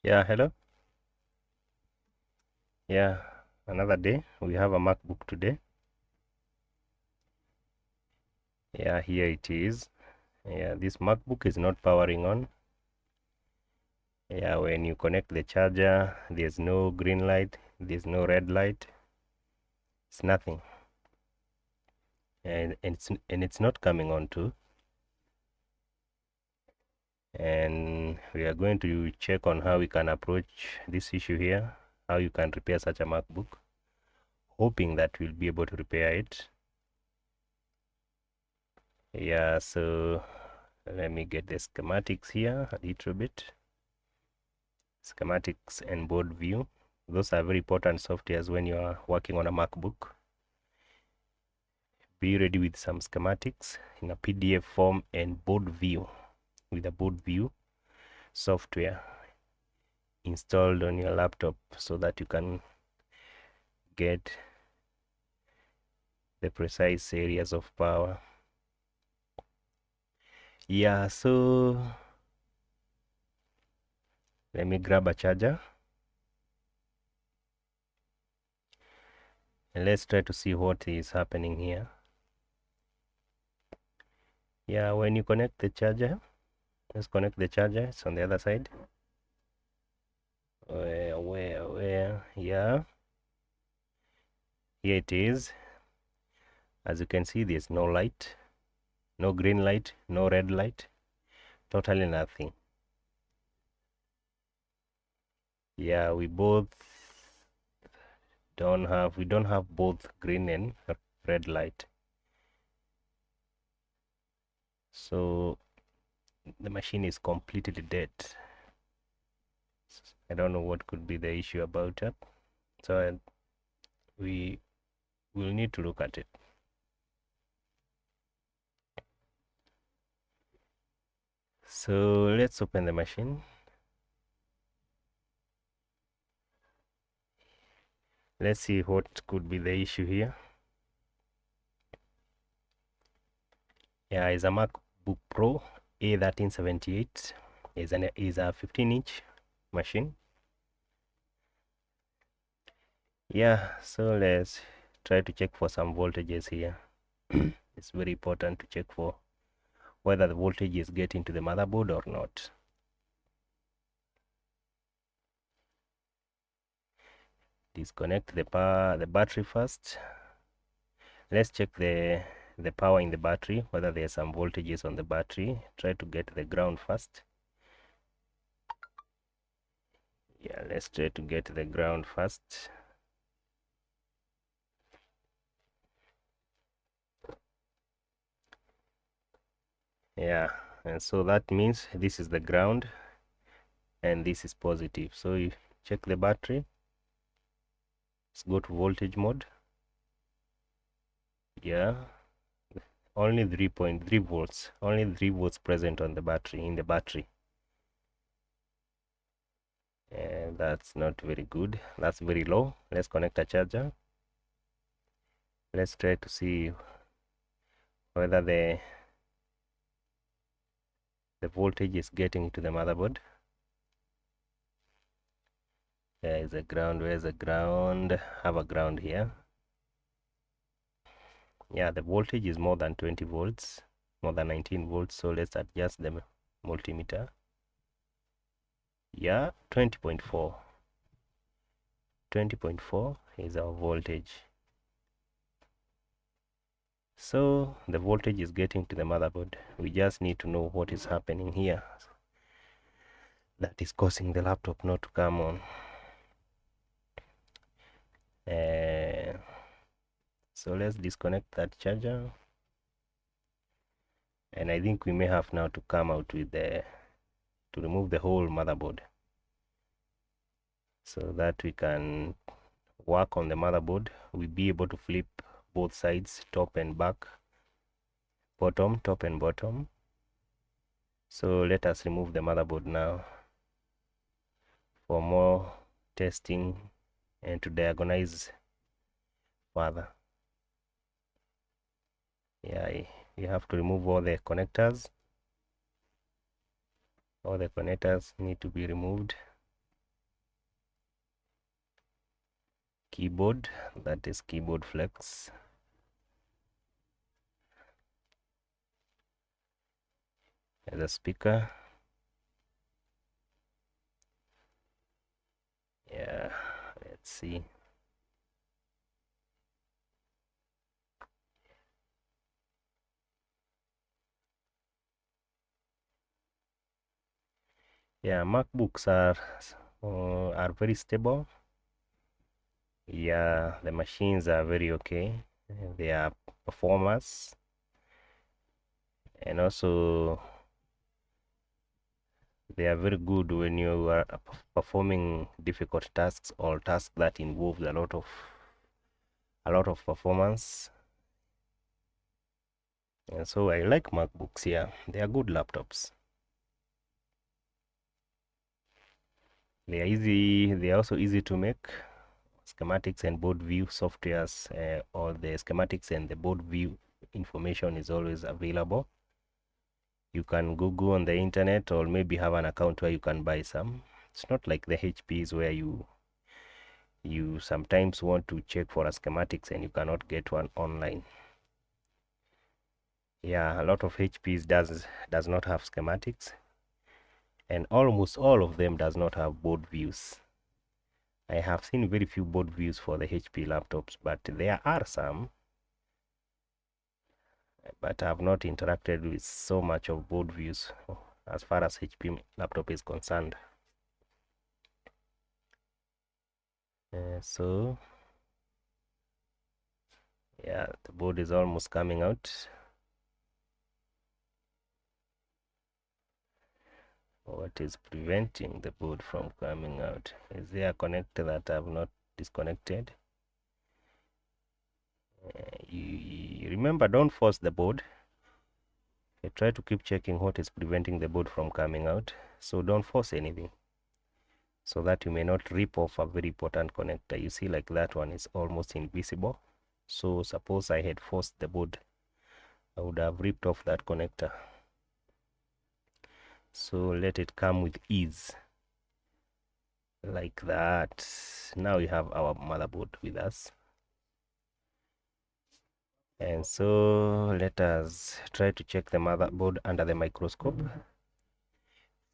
Yeah, hello. Yeah, another day. We have a MacBook today. Yeah, here it is. Yeah, this MacBook is not powering on. Yeah, when you connect the charger, there's no green light, there's no red light. It's nothing. And it's not coming on too. And we are going to check on how we can approach this issue here, how you can repair such a MacBook, hoping that we'll be able to repair it. Yeah, so let me get the schematics here a little bit. Schematics and board view. Those are very important softwares when you are working on a MacBook. Be ready with some schematics in a PDF form and board view with a board view software installed on your laptop so that you can get the precise areas of power. Yeah, so let me grab a charger and let's try to see what is happening here. Yeah, when you connect the charger, let's connect the charger. It's on the other side. Where? Yeah, here it is. As you can see, there's no light, no green light, no red light, totally nothing. Yeah, we don't have both green and red light. So the machine is completely dead. I don't know what could be the issue about it. So we will need to look at it. So let's open the machine. Let's see what could be the issue here. Yeah, it's a MacBook Pro A1378. Is a 15-inch machine. Yeah, so let's try to check for some voltages here. It's very important to check for whether the voltage is getting to the motherboard or not. Disconnect the battery first. Let's check the power in the battery, whether there are some voltages on the battery. Try to get the ground first. Yeah, let's try to get the ground first. Yeah, and so that means this is the ground and this is positive. So you check the battery. Let's go to voltage mode. Yeah, only 3.3 volts, only 3 volts present on the battery, in the battery. And that's not very good, that's very low. Let's connect a charger. Let's try to see whether the voltage is getting to the motherboard. There is a ground. Where's the ground? Have a ground here. Yeah, the voltage is more than 20 volts, more than 19 volts. So let's adjust the multimeter. Yeah, 20.4. 20.4 is our voltage. So the voltage is getting to the motherboard. We just need to know what is happening here that is causing the laptop not to come on. So let's disconnect that charger. And I think we may have now to come out with to remove the whole motherboard so that we can work on the motherboard. We'll be able to flip both sides, top and back, bottom, top and bottom. So let us remove the motherboard now for more testing and to diagnose further. Yeah, you have to remove all the connectors. All the connectors need to be removed. keyboard, that is keyboard flex. There's a speaker. Yeah, let's see. Yeah, MacBooks are very stable. Yeah, the machines are very okay. They are performers, and also they are very good when you are performing difficult tasks or tasks that involve a lot of performance. And so I like MacBooks. Yeah, they are good laptops. They are easy. They are also easy to make. Schematics and board view softwares, or the schematics and the board view information is always available. You can Google on the internet, or maybe have an account where you can buy some. It's not like the HPs where you sometimes want to check for a schematics and you cannot get one online. Yeah, a lot of HPs does not have schematics, and almost all of them does not have board views. I have seen very few board views for the HP laptops, but there are some. But I have not interacted with so much of board views as far as HP laptop is concerned. So yeah, the board is almost coming out. What is preventing the board from coming out? Is there a connector that I have not disconnected? You remember, don't force the board. You try to keep checking what is preventing the board from coming out. So don't force anything, so that you may not rip off a very important connector. You see, like that one is almost invisible. So suppose I had forced the board, I would have ripped off that connector. So let it come with ease, like that. Now we have our motherboard with us. And so let us try to check the motherboard under the microscope.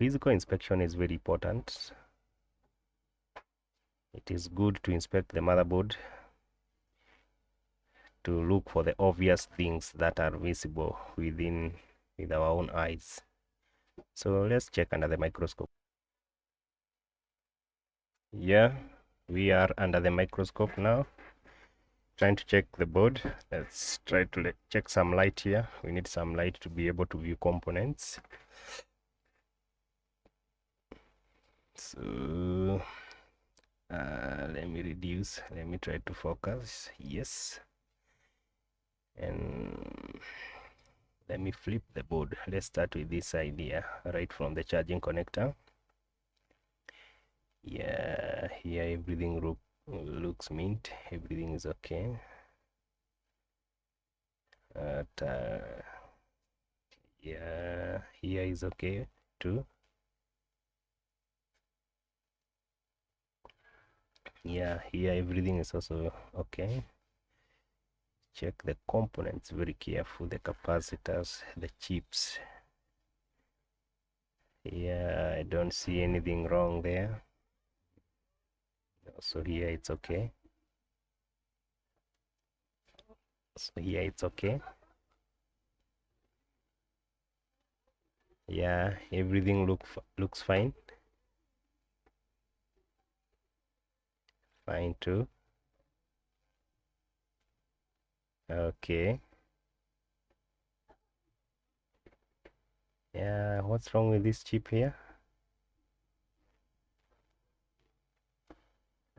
Physical inspection is very important. It is good to inspect the motherboard to look for the obvious things that are visible with our own eyes. So let's check under the microscope. Yeah, we are under the microscope now, trying to check the board. Let's try to check some light here. We need some light to be able to view components. So let me reduce, let me try to focus. Yes, and let me flip the board. Let's start with this idea, right from the charging connector. Yeah, here everything looks mint, everything is okay. Yeah, here is okay too. Yeah, here everything is also okay. Check the components very careful, the capacitors, the chips. Yeah, I don't see anything wrong there. So here it's okay. So here it's okay. Yeah, everything looks fine. Fine too. Okay. Yeah, what's wrong with this chip here?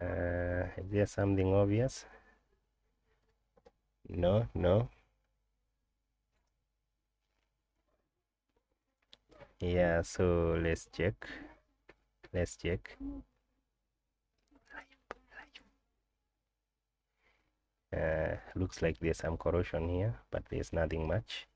Is there something obvious? No, no. Yeah, so let's check. Let's check. Looks like there's some corrosion here, but there's nothing much.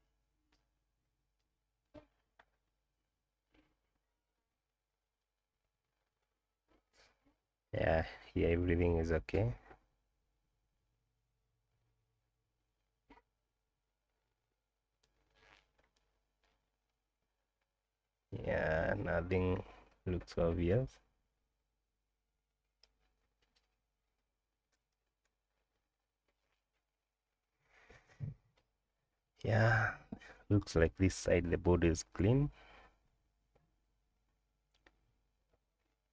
Yeah, here everything is okay. Yeah, nothing looks obvious. Yeah, looks like this side the board is clean.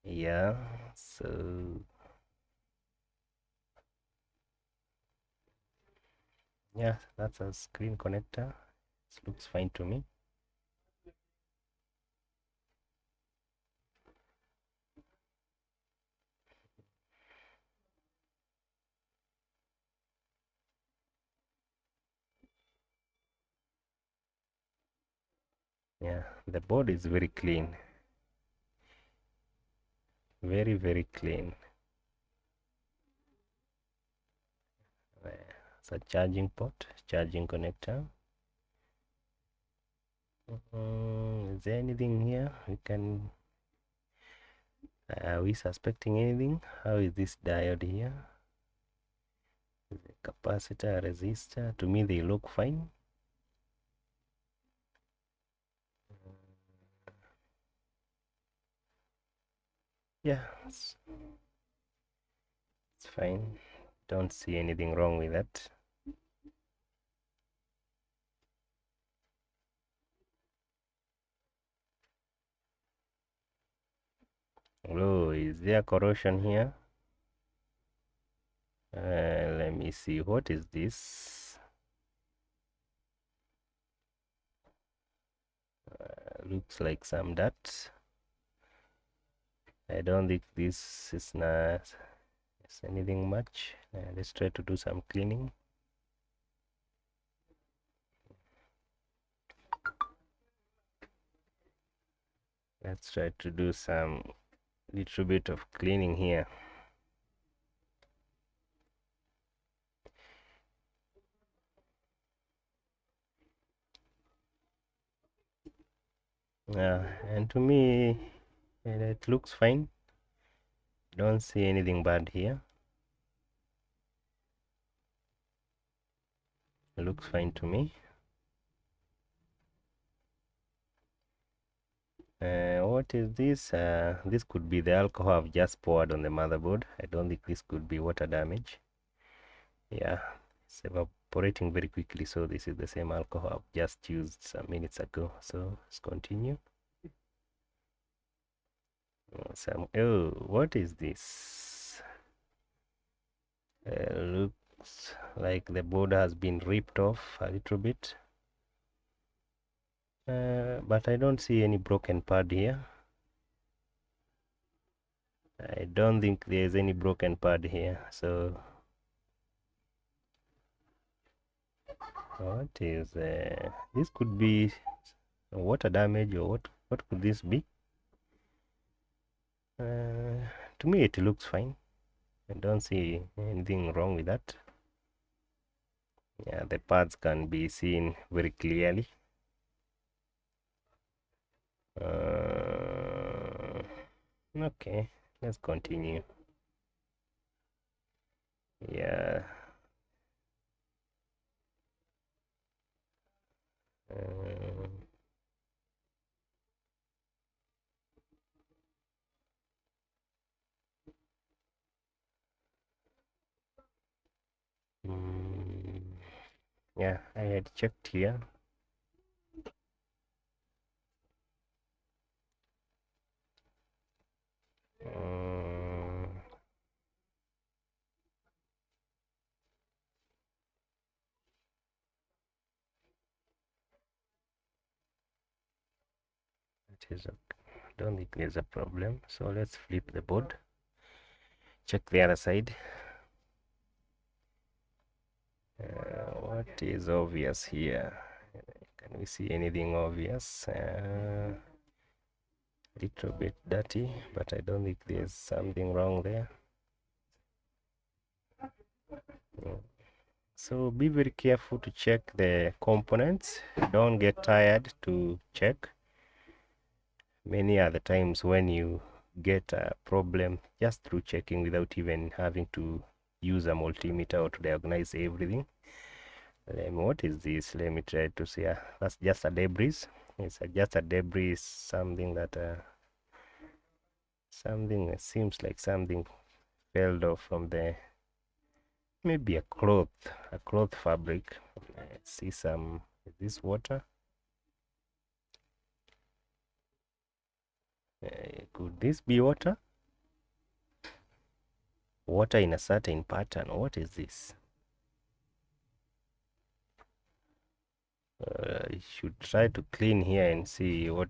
Yeah, so yeah, that's a screen connector. It looks fine to me. Yeah, the board is very clean. Very, very clean. It's a charging port, charging connector. Is there anything here we can, are we suspecting anything? How is this diode here? The capacitor, resistor, to me they look fine. Yeah, it's fine. Don't see anything wrong with that. Oh, is there corrosion here? Let me see. What is this? Looks like some dirt. I don't think this is not anything much. Let's try to do some cleaning. Let's try to do some little bit of cleaning here. Yeah, and to me it looks fine. Don't see anything bad here. It looks fine to me. What is this? This could be the alcohol I've just poured on the motherboard. I don't think this could be water damage. Yeah, it's evaporating very quickly, so this is the same alcohol I've just used some minutes ago. So let's continue. Oh, what is this? Looks like the board has been ripped off a little bit. But I don't see any broken pad here. I don't think there's any broken pad here. So what is this? Could be water damage, or what could this be? To me it looks fine. I don't see anything wrong with that. Yeah, the pads can be seen very clearly. Okay, let's continue. Yeah. Yeah, I had checked here. It is okay. Don't think there's a problem. So let's flip the board. Check the other side. What is obvious here? Can we see anything obvious? Little bit dirty, but I don't think there's something wrong there. So be very careful to check the components. Don't get tired to check. Many other times when you get a problem just through checking without even having to use a multimeter or to diagnose everything. What is this? Let me try to see. That's just a debris. It's just a debris, something that something seems like something fell off from the, maybe a cloth fabric. I see some, is this water? Could this be water? Water in a certain pattern. What is this? I should try to clean here and see what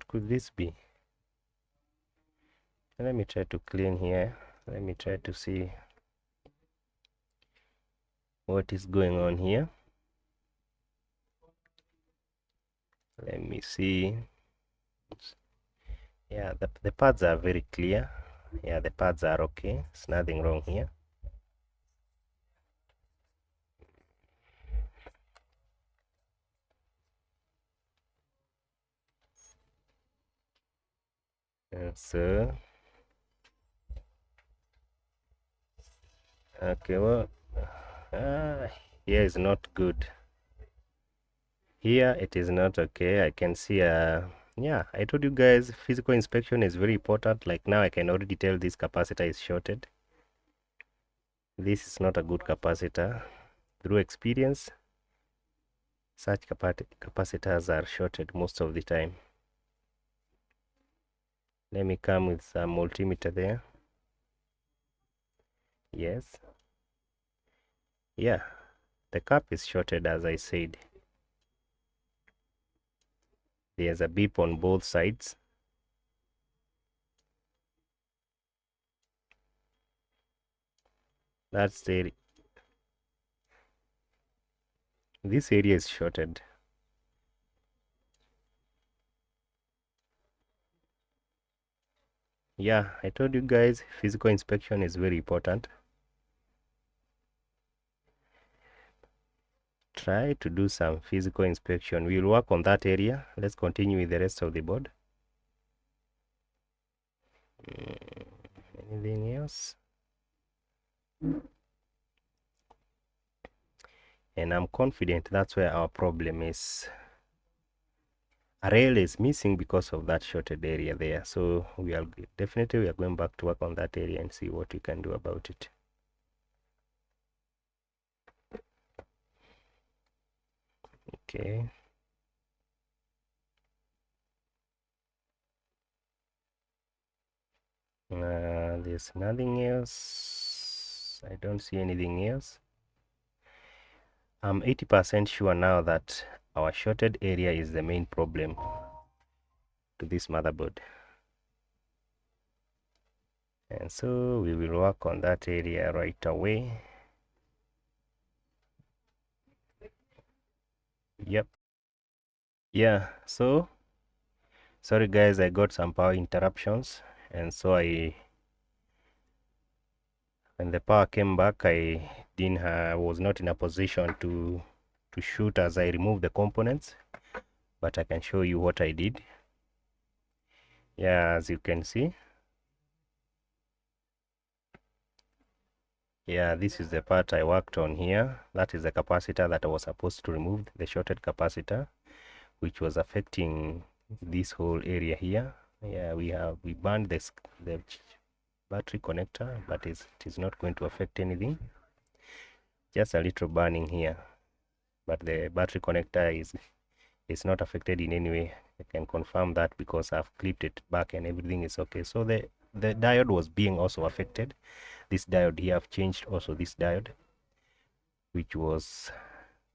could this be? Let me try to clean here. Let me try to see what is going on here. Let me see. Yeah, the pads are very clear. Yeah, the pads are okay. There's nothing wrong here. So, okay, well, here is not good. Here it is not okay. I can see yeah, I told you guys physical inspection is very important. Like now I can already tell this capacitor is shorted. This is not a good capacitor. Through experience, such capacitors are shorted most of the time. Let me come with some multimeter there. Yes. Yeah, the cap is shorted as I said. There's a beep on both sides. That's the, this area is shorted. Yeah, I told you guys physical inspection is very important. Try to do some physical inspection. We'll work on that area. Let's continue with the rest of the board. Anything else? And I'm confident that's where our problem is. A rail is missing because of that shorted area there. So we are going back to work on that area and see what we can do about it. Okay. There's nothing else. I don't see anything else. I'm 80% sure now that our shorted area is the main problem to this motherboard. And so we will work on that area right away. Yep. Yeah, so sorry guys, I got some power interruptions, and so when the power came back, I was not in a position to shoot as I removed the components, but I can show you what I did. Yeah, as you can see, yeah, this is the part I worked on here. That is the capacitor that I was supposed to remove, the shorted capacitor, which was affecting this whole area here. Yeah, we burned the battery connector, but it is not going to affect anything. Just a little burning here, but the battery connector is not affected in any way. I can confirm that because I've clipped it back and everything is okay. So the diode was being also affected. This diode here, I've changed also this diode, which was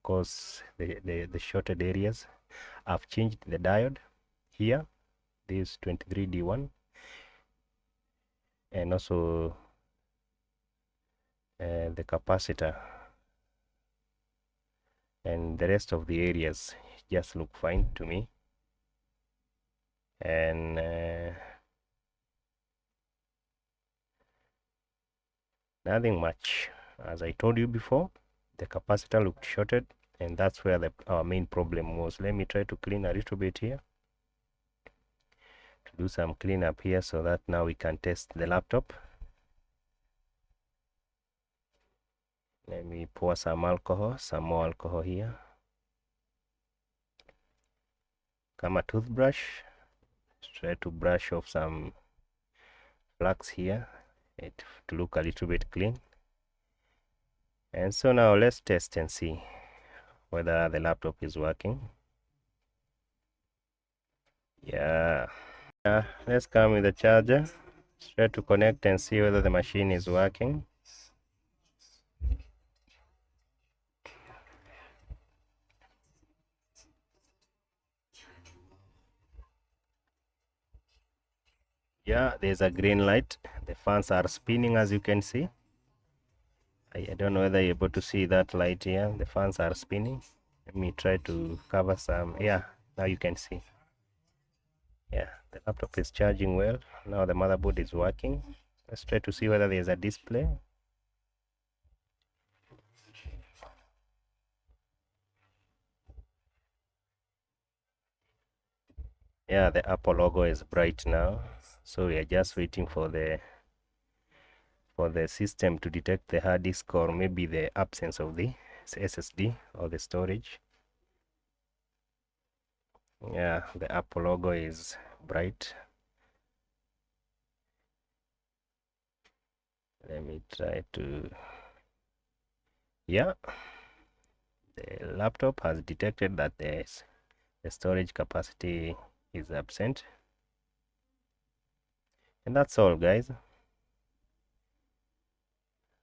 cause the shorted areas. I've changed the diode here, this 23D1, and also the capacitor, and the rest of the areas just look fine to me. And nothing much. As I told you before, the capacitor looked shorted, and that's where our main problem was. Let me try to clean a little bit here, to do some cleanup here, so that now we can test the laptop. Let me pour some more alcohol here. come a toothbrush, try to brush off some plaques here to look a little bit clean. And so now let's test and see whether the laptop is working. Yeah, let's come with the charger, try to connect and see whether the machine is working. Yeah, there's a green light. The fans are spinning, as you can see. I don't know whether you're able to see that light here. The fans are spinning. Let me try to cover some. Yeah, now you can see. Yeah, the laptop is charging well. Now the motherboard is working. Let's try to see whether there's a display. Yeah, the Apple logo is bright now. So we are just waiting for the system to detect the hard disk or maybe the absence of the SSD or the storage. Yeah, the Apple logo is bright. Let me try to, yeah, the laptop has detected that the storage capacity is absent. And that's all, guys.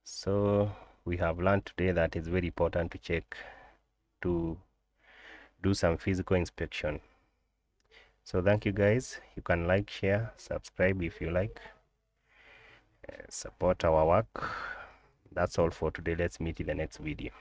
So we have learned today that it's very important to check, to do some physical inspection. So thank you, guys. You can like, share, subscribe if you like, support our work. That's all for today. Let's meet in the next video.